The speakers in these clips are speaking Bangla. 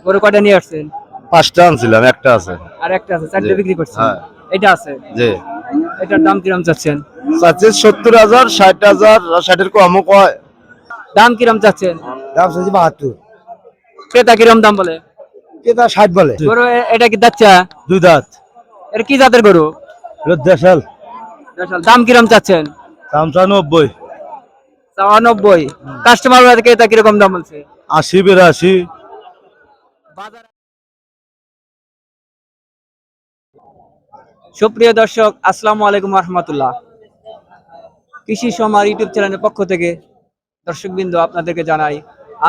গরু কয়টা নিয়ে আসছেন? 5টা আনছিলাম, একটা আছে। আর একটা আছে, 4টে বিক্রি করছেন। হ্যাঁ। এটা আছে। জি। এটার দাম কিরকম চাচ্ছেন? চাচ্ছি 70,000, 60,000, 60-এর কমও কয়। দাম কিরকম চাচ্ছেন? দাম চাইছি 72। ক্রেতা কিরকম দাম বলে? কেতা 60 বলে। গরু এটা কি দাচ্চা? দুই দাঁত। এটা কি জাতের গরু? দেশাল। দাম কিরকম চাচ্ছেন? দাম 90। 90। কাস্টমার ক্রেতা কিরকম দাম বলছে? 80, 82। সুপ্রিয় দর্শক, আসসালামু আলাইকুম রহমতুল্লাহ। কৃষি সমার ইউটিউব চ্যানেলের পক্ষ থেকে দর্শকবৃন্দ আপনাদেরকে জানাই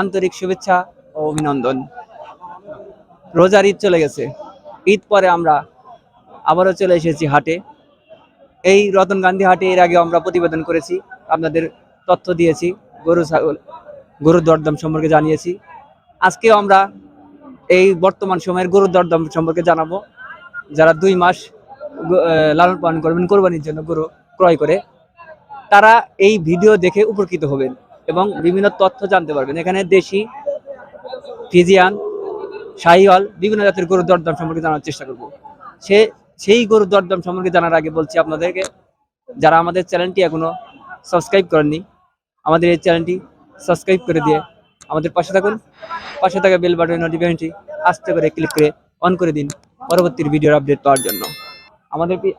আন্তরিক শুভেচ্ছা ও অভিনন্দন। রোজার ঈদ চলে গেছে। ঈদ পরে আমরা আবারও চলে এসেছি হাটে। এই রতন গান্ধী হাটে এর আগে আমরা প্রতিবেদন করেছি, আপনাদের তথ্য দিয়েছি, গরুর দরদাম সম্পর্কে জানিয়েছি। আজকেও আমরা এই বর্তমান সময়ের গরুর দরদাম সম্পর্কে জানাবো। যারা 2 মাস লালন পালন করবেন কোরবানির জন্য গরু ক্রয় করে, তারা এই ভিডিও দেখে উপকৃত হবেন এবং বিভিন্ন তথ্য জানতে পারবেন। এখানে দেশি, ফ্রিজিয়ান, শাহিওয়াল বিভিন্ন জাতের গরুর দরদাম সম্পর্কে জানার চেষ্টা করব। সেই গরুর দরদাম সম্পর্কে জানার আগে বলছি আপনাদেরকে, যারা আমাদের চ্যানেলটি এখনো সাবস্ক্রাইব করেননি, আমাদের এই চ্যানেলটি সাবস্ক্রাইব করে দিয়ে আমাদের পাশে থাকুন। পাশে থাকা বেল বাটনের নোটিফিকেশনটি আস্তে করে ক্লিক করে অন করে দিন পরবর্তী ভিডিওর আপডেট পাওয়ার জন্য।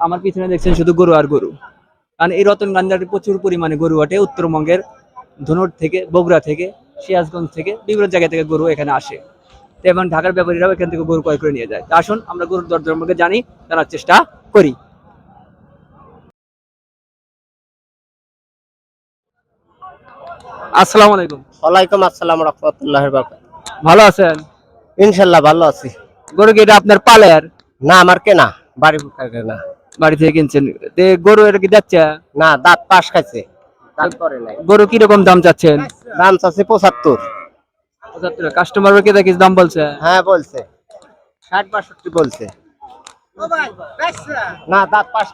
আমার পিছনে দেখছেন শুধু গরু আর গরু, কারণ এই রতন গান্ধী প্রচুর পরিমাণে গরু ওঠে। উত্তরবঙ্গের ধনুর থেকে, বগুড়া থেকে, সিরাজগঞ্জ থেকে, বিভিন্ন জায়গা থেকে গরু এখানে আসে এবং ঢাকার ব্যাপারীরাও এখান থেকে গরু ক্রয় করে নিয়ে যায়। আসুন আমরা গরুর দর সম্পর্কে জানার চেষ্টা করি। আসসালামু আলাইকুম। ওয়ালাইকুম আসসালাম রাহমাতুল্লাহি ওয়া বারাকাতুহু। ভালো আছেন? ইনশাআল্লাহ ভালো আছি। গরু কি এটা আপনার পালের? না, আমার কেনা, বাড়ি কেনা। বাড়ি থেকে কিনছেন? গরু এটা কি যাচ্ছে? না, দাঁত পাশ খাইছে, দাঁত পড়ে নাই। গরু কিরকম দাম চাচ্ছেন? দাম চাচ্ছে 75। 75। কাস্টমার কে দেখি দাম বলছে? হ্যাঁ বলছে 60-62 বলছে। না, দাঁত পাশ।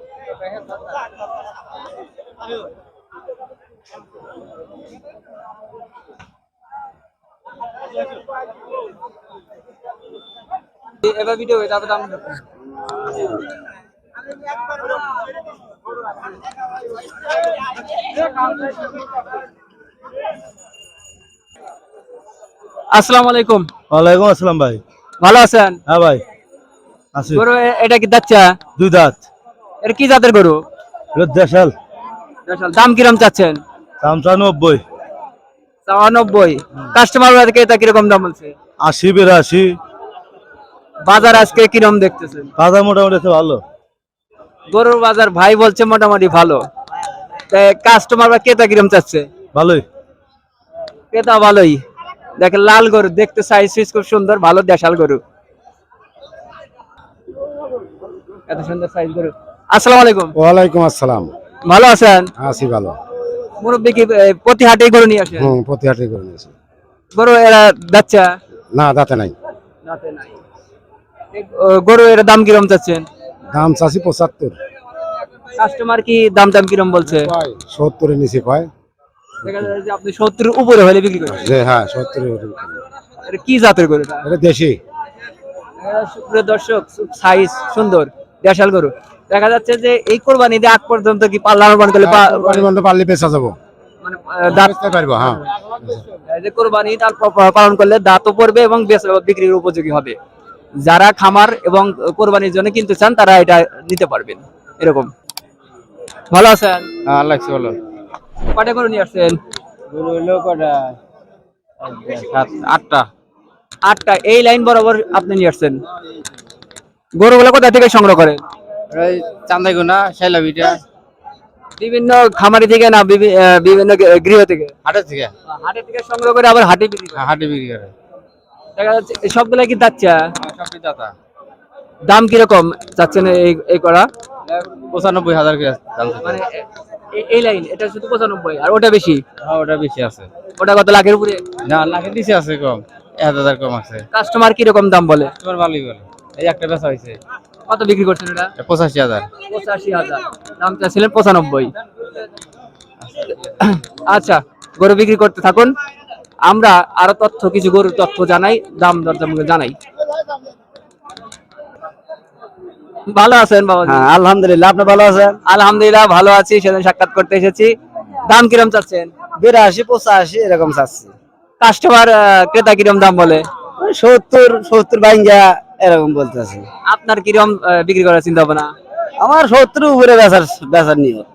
এবার ভিডিও তারপর দাম। আসসালামু আলাইকুম। ওয়ালাইকুম আসসালাম ভাই। ভালো আছেন? হ্যাঁ ভাই আছি। গরু এটা কি দাচ্চা? দুই দাঁত। এটা কি জাতের গরু? দেশাল। দাম কিরকম চাচ্ছেন? দাম 90। 90। কাস্টমার ক্রেতা কিরকম দাম বলছে? 80, 82। বাজার আজকে কিরকম দেখতেছেন? বাজার মোটামুটি আছে ভালো। গরুর বাজার ভাই বলছে মোটামুটি ভালো। কাস্টমার বা ক্রেতা কিরকম চাচ্ছে? ভালোই। ক্রেতা ভালোই। দেখেন লাল গরু, দেখতে সাইজ খুব সুন্দর, ভালো দেশাল গরু, এত সুন্দর সাইজ গরু। আসসালামু আলাইকুম। ওয়ালাইকুম আসসালাম। ভালো আছেন? আছি ভালো। মুরব্বী কি প্রতি হাটেই গরু নিয়ে আসেন? প্রতি হাটে করে নিয়েছি। গরু এরা দাচ্চা? না, দাঁতে নাই। দাঁতে নাই। গরু এর দাম কিরকম চাচ্ছেন? দাম চাচ্ছি 75। কাস্টমার কি দাম কিরকম বলছে? 70-এর নিচে কয়। দেখা যায় যে আপনি 70 এর উপরে হলে বিক্রি করেন। হ্যাঁ 70-এর। এটা কি জাতের গরু? এটা দেশি। সুপ্রিয় দর্শক, সাইজ সুন্দর দেশাল গরু। দেখা যাচ্ছে যে এই কোরবানি ঈদের আগ পর্যন্ত কি লালন পালন করলে পারলে বেচা যাবো, মানে দাঁত পারবো। হ্যাঁ, যে কোরবানি ঈদ পালন করলে দাঁতও পড়বে এবং বিক্রির উপযোগী হবে। যারা খামার এবং কোরবানির জন্য কিনতে চান তারা এটা নিতে পারবেন। এরকম। ভালো আছেন? আল্লাহ ভালো। কয়টা গরু নিয়ে আসছেন? গরু হলো কটা? 8টা। 8টা। এই লাইন বরাবর আপনি নিয়ে আসছেন। গরুগুলো কোথা থেকে সংগ্রহ করেন? এই চান্দাইগুনা, শাইলাবিটা। বিভিন্ন খামারি থেকে না বিভিন্ন গৃহ থেকে? হাটের থেকে। হাটে থেকে সংগ্রহ করে আবার হাটে বিক্রি করেন? হাটে বিক্রি করে। দেখা যাচ্ছে সবগুলা কি দাচ্চা? সবটি দাতা। দাম কিরকম চাচ্ছেন এই করা? 95,000 করে দাম। মানে এই লাইন এটা শুধু 95 আর ওটা বেশি? হ্যাঁ, ওটা বেশি আছে। ওটা কত লাখের উপরে? না, লাখের নিচে আছে, কম 1,000 কম আছে। কাস্টমার কি রকম দাম বলে? তোমার ভালোই বলে। এই একটা বেচা হয়েছে। কত বিক্রি করছেন এটা? 85,000। 85,000। দাম চাচ্ছিলেন 95। আচ্ছা, গরু বিক্রি করতে থাকুন। আমরা আরো কিছু গরুর তথ্য জানাই, দাম দরদাম জানাই। ভালো আছেন বাবা? হ্যাঁ আলহামদুলিল্লাহ, আপনি ভালো আছেন? আলহামদুলিল্লাহ ভালো আছি, সেদিন সাক্ষাৎ করতে এসেছি। দাম কিরম চাচ্ছেন? 82 85 এরকম চাচ্ছি। কাস্টমার ক্রেতা কিরম দাম বলে? 70 বাইঙ্গা এরকম বলতেছে। আপনার কিরম বিক্রি করার চিন্তা ভাবনা? আমার 70 উপরে বেচার নিয়ত।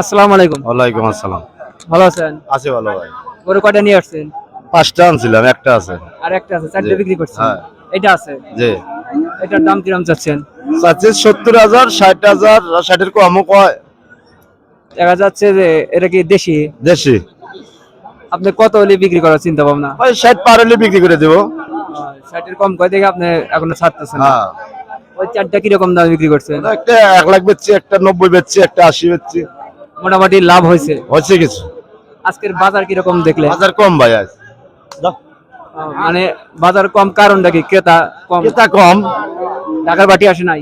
আসসালামু আলাইকুম। ওয়ালাইকুম আসসালাম। ভালো আছেন? আছে ভালো ভাই। গরু কয়টা নিয়ে আসছেন? 5টা আনছিলাম, একটা আছে। আর একটা আছে, 4টে বিক্রি করছেন? হ্যাঁ। এটা আছে, জি। এটার দাম কিরম চাচ্ছেন? চাচ্ছি 70,000 60,000, 60-এর কমও কয়। দেখা যাচ্ছে যে এটা কি দেশি? দেশি। আপনি কত হলে বিক্রি করার চিন্তা ভাবনা? ওই 60 পার হলে বিক্রি করে দেবো। 60 এর কম কয় থেকে আপনি এখনো ছাড়তেছেন না? হ্যাঁ। ওই 4টা কিরকম দামে বিক্রি করছেন? একটা 1 লাখ বেচছি, একটা 90 বেচছি, একটা 80 বেচছি। মোটামুটি লাভ হয়েছে? হচ্ছে কিছু। আজকের বাজার কিরকম দেখলে? বাজার কম ভাই আজ। মানে বাজার কম কারণটা কি? ক্রেতা কম? ক্রেতা কম। ঢাকার বাটি আসে নাই?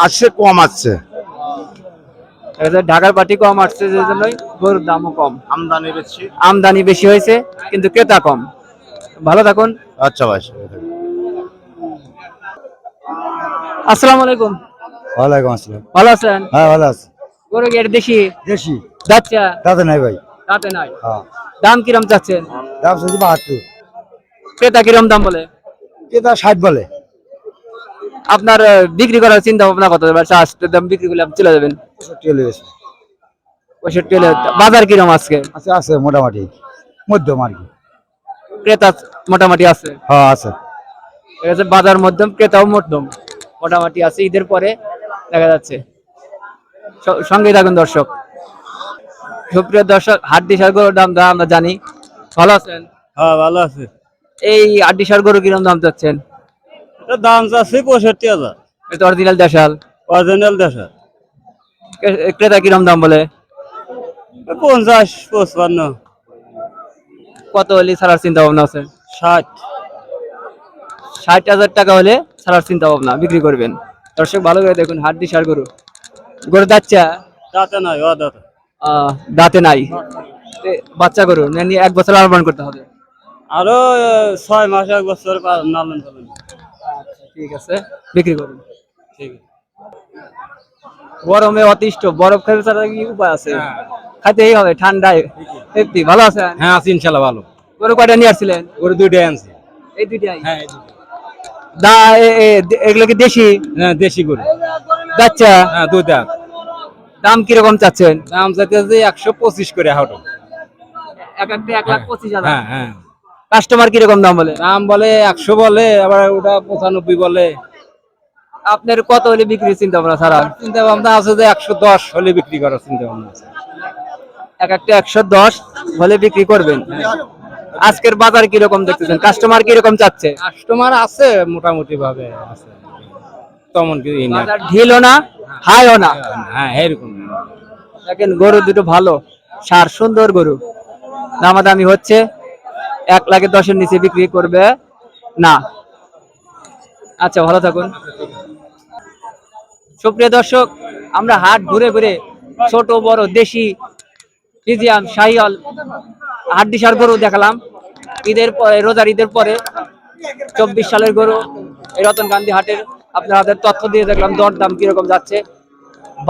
আসছে, কম আসছে। দেখা যায় ঢাকার বাটি কম আসছে, যে জন্যই গরুর দামও কম। আমদানি বেশি। আমদানি বেশি হয়েছে কিন্তু ক্রেতা কম। ভালো থাকুন। আচ্ছা ভাই। আসসালামু আলাইকুম। ওয়ালাইকুম আসসালাম। ভালো আছেন? হ্যাঁ ভালো আছে। গরু কি এটা দেশি? দেশি যাচ্ছে তাতে নাই ভাই। তাতে নাই। হ্যাঁ, দাম কিরম চাচ্ছেন? দাম চাচ্ছি 72। ক্রেতা কিরম দাম বলে? এটা 60 বলে। আপনার বিক্রি করার চিন্তা ভাবনা কত? এবার 60 দাম বিক্রি করলে আপনি চলে যাবেন? 65 হলে বেশি। 65 হলে। বাজার কিরম আজকে? আছে আছে মোটামুটি মধ্যম আর কি। ক্রেতা মোটামুটি আছে? হ্যাঁ আছে। ঠিক আছে, বাজার মধ্যম, ক্রেতাও মধ্যম, মোটামুটি আছে। ঈদের পরে দেখা যাচ্ছে। সঙ্গে থাকুন দর্শক। সুপ্রিয় দর্শক, হাড্ডিসার গরুর দাম আমরা জানি। ভালো আছেন? হ্যাঁ ভালো আছে। এই হাড্ডিসার গরু কিরম দাম চাচ্ছেন? এটা দাম চাচ্ছি 65,000। এটা অরিজিনাল দেশাল? অরিজিনাল দেশা। ক্রেতা কিরম দাম বলে? 50 55 কত হলে ছাড়ার চিন্তা ভাবনা আছে? 60। 60,000 টাকা হলে ছাড়ার চিন্তা ভাবনা, বিক্রি করবেন। দর্শক ভালো করে দেখুন, হাড্ডিসার গরু। গরু দাচ্চা? দাঁতে নাই, ও দাঁতে। দাঁতে নাই। বাচ্চা গরু নিয়ে 1 বছর লালন করতে হবে। আরো 6 মাস 1 বছর নালন পালন। ঠিক আছে, বিক্রি করুন। ঠিক আছে। গরমে অতিষ্ঠ, বরফ খেতে ছাড়া কি উপায় আছে? খাইতেই হবে ঠান্ডায়। তৃপ্তি। ভালো আছেন? হ্যাঁ আছি ইনশাআল্লাহ ভালো। গরু কয়টা নিয়ে আসছিলেন? ওর দুইটাই আনছি। এই দুইটাই? হ্যাঁ এগুলো কি দেশি? হ্যাঁ দেশি গরু। বাচ্চা? হ্যাঁ দুইটা। দাম কিরকম চাচ্ছেন? দাম চাইতেছে 125 করে হাটো। এক একটা 1,25,000। হ্যাঁ হ্যাঁ। কাস্টমার কিরকম দাম বলে? দাম বলে 100 বলে, আবার ওটা 95 বলে। আপনার কত হলে বিক্রির চিন্তা ভাবনা? সারা চিন্তা ভাবনা আছে যে 110 হলে বিক্রি করার চিন্তা ভাবনা আছে। এক একটা 110 হলে বিক্রি করবেন। আজকের বাজার কিরকম দেখতেছেন? কাস্টমার কিরকম চাচ্ছে? কাস্টমার আছে মোটামুটি ভাবে আছে, তেমন কি না। বাজার ঢিলও না, হাইও না। হ্যাঁ এরকম। দেখেন গরু দুটো ভালো, সার সুন্দর গরু। দামাদামি হচ্ছে, 1,10,000-এর নিচে বিক্রি করবে না। আচ্ছা, ভালো থাকুন। সুপ্রিয় দর্শক, আমরা হাট ঘুরে ঘুরে ছোট বড় দেশি ফ্রিজিয়ান শাহিওয়াল হাড্ডিসার গরু দেখালাম। ঈদের পরে, রোজার ঈদের পরে 24 সালের গরু এই রতনকান্দি হাটের আপনাদের তথ্য দিয়ে দেখলাম দরদাম কিরকম যাচ্ছে।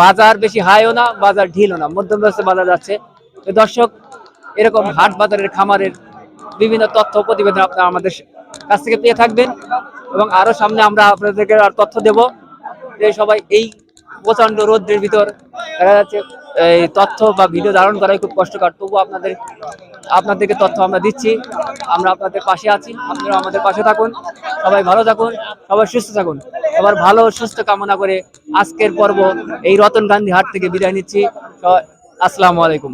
বাজার বেশি হাইও না, বাজার ঢিলও না, মধ্যম ব্যবস্থা বাজার যাচ্ছে। তো দর্শক, এরকম হাট বাজারের খামারের বিভিন্ন তথ্য প্রতিবেদন আপনারা আমাদের কাছ থেকে পেয়ে থাকবেন, এবং আরো সামনে আমরা আপনাদেরকে আর তথ্য দেব। যে সবাই এই প্রচন্ড রোদ্রের ভিতর দেখা যাচ্ছে এই তথ্য বা ভিডিও ধারণ করাই খুব কষ্টকর, তবু আপনাদেরকে তথ্য আমরা দিচ্ছি। আমরা আপনাদের পাশে আছি, আপনারা আমাদের পাশে থাকুন। সবাই ভালো থাকুন, সবাই সুস্থ থাকুন। সবার ভালো সুস্থ কামনা করে আজকের পর্ব এই রতনকান্দি হাট থেকে বিদায় নিচ্ছি। আসসালামু আলাইকুম।